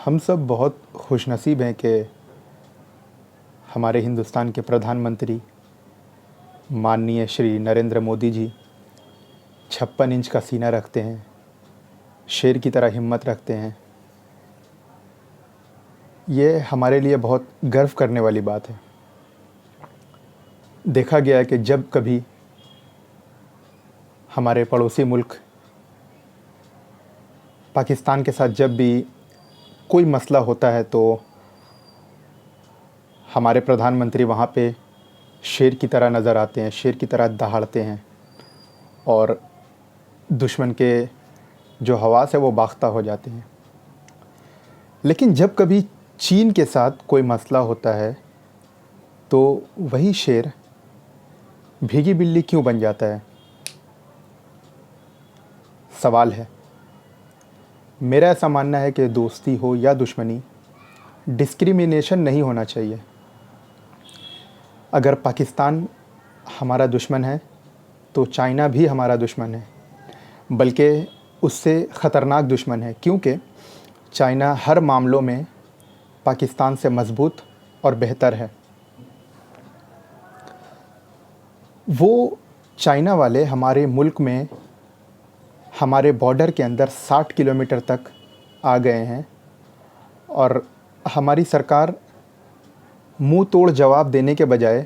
हम सब बहुत खुशनसीब हैं कि हमारे हिंदुस्तान के प्रधानमंत्री माननीय श्री नरेंद्र मोदी जी 56 इंच का सीना रखते हैं, शेर की तरह हिम्मत रखते हैं। ये हमारे लिए बहुत गर्व करने वाली बात है। देखा गया है कि जब कभी हमारे पड़ोसी मुल्क पाकिस्तान के साथ जब भी कोई मसला होता है तो हमारे प्रधानमंत्री वहाँ पे शेर की तरह नज़र आते हैं, शेर की तरह दहाड़ते हैं और दुश्मन के जो हवास है वो बाख्ता हो जाते हैं। लेकिन जब कभी चीन के साथ कोई मसला होता है तो वही शेर भीगी बिल्ली क्यों बन जाता है? सवाल है। मेरा ऐसा मानना है कि दोस्ती हो या दुश्मनी, डिस्क्रिमिनेशन नहीं होना चाहिए। अगर पाकिस्तान हमारा दुश्मन है तो चाइना भी हमारा दुश्मन है, बल्कि उससे ख़तरनाक दुश्मन है, क्योंकि चाइना हर मामलों में पाकिस्तान से मजबूत और बेहतर है। वो चाइना वाले हमारे मुल्क में, हमारे बॉर्डर के अंदर 60 किलोमीटर तक आ गए हैं और हमारी सरकार मुंह तोड़ जवाब देने के बजाय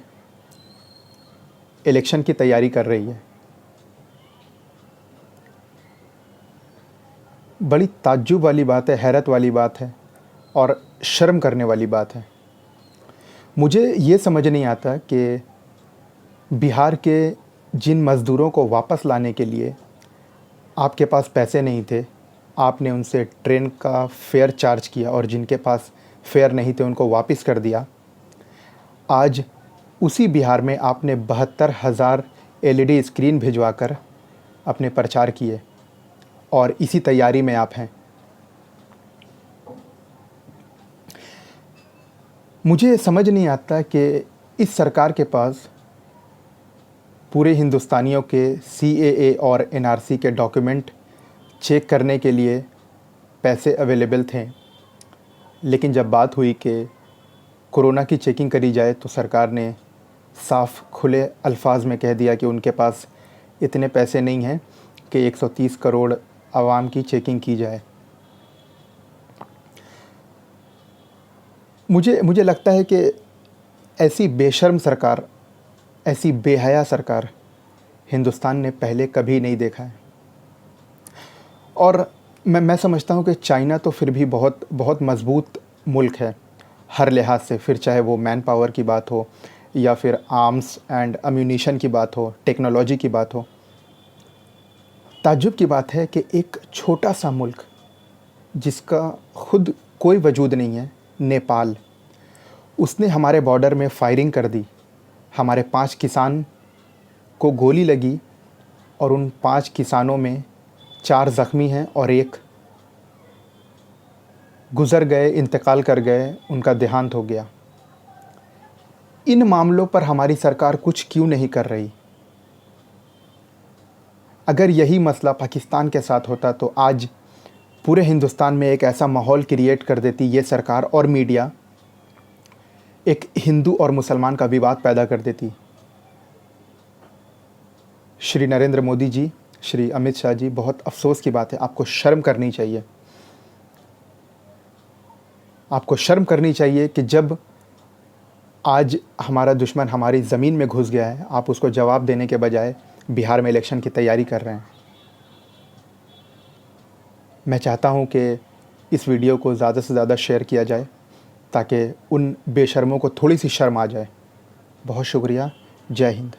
इलेक्शन की तैयारी कर रही है। बड़ी ताज्जुब वाली बात है, हैरत वाली बात है और शर्म करने वाली बात है। मुझे ये समझ नहीं आता कि बिहार के जिन मज़दूरों को वापस लाने के लिए आपके पास पैसे नहीं थे, आपने उनसे ट्रेन का फेयर चार्ज किया और जिनके पास फेयर नहीं थे उनको वापस कर दिया। आज उसी बिहार में आपने 72,000 LED स्क्रीन भिजवाकर अपने प्रचार किए और इसी तैयारी में आप हैं। मुझे समझ नहीं आता कि इस सरकार के पास पूरे हिंदुस्तानियों के CAA और NRC के डॉक्यूमेंट चेक करने के लिए पैसे अवेलेबल थे, लेकिन जब बात हुई कि कोरोना की चेकिंग करी जाए तो सरकार ने साफ खुले अल्फाज में कह दिया कि उनके पास इतने पैसे नहीं हैं कि 130 करोड़ आवाम की चेकिंग की जाए। मुझे लगता है कि ऐसी बेशर्म सरकार, ऐसी बेहया सरकार हिंदुस्तान ने पहले कभी नहीं देखा है। और मैं समझता हूँ कि चाइना तो फिर भी बहुत बहुत मज़बूत मुल्क है हर लिहाज से, फिर चाहे वो मैन पावर की बात हो या फिर आर्म्स एंड अम्यूनिशन की बात हो, टेक्नोलॉजी की बात हो। ताज्जुब की बात है कि एक छोटा सा मुल्क जिसका खुद कोई वजूद नहीं है, नेपाल, उसने हमारे बॉर्डर में फायरिंग कर दी। हमारे 5 किसान को गोली लगी और उन 5 किसानों में 4 ज़ख्मी हैं और 1 गुज़र गए, इंतकाल कर गए, उनका देहांत हो गया। इन मामलों पर हमारी सरकार कुछ क्यों नहीं कर रही? अगर यही मसला पाकिस्तान के साथ होता तो आज पूरे हिंदुस्तान में एक ऐसा माहौल क्रिएट कर देती ये सरकार और मीडिया, एक हिंदू और मुसलमान का विवाद पैदा कर देती। श्री नरेंद्र मोदी जी, श्री अमित शाह जी, बहुत अफसोस की बात है, आपको शर्म करनी चाहिए। आपको शर्म करनी चाहिए कि जब आज हमारा दुश्मन हमारी ज़मीन में घुस गया है, आप उसको जवाब देने के बजाय बिहार में इलेक्शन की तैयारी कर रहे हैं। मैं चाहता हूं कि इस वीडियो को ज़्यादा से ज़्यादा शेयर किया जाए ताकि उन बेशर्मों को थोड़ी सी शर्म आ जाए। बहुत शुक्रिया। जय हिंद।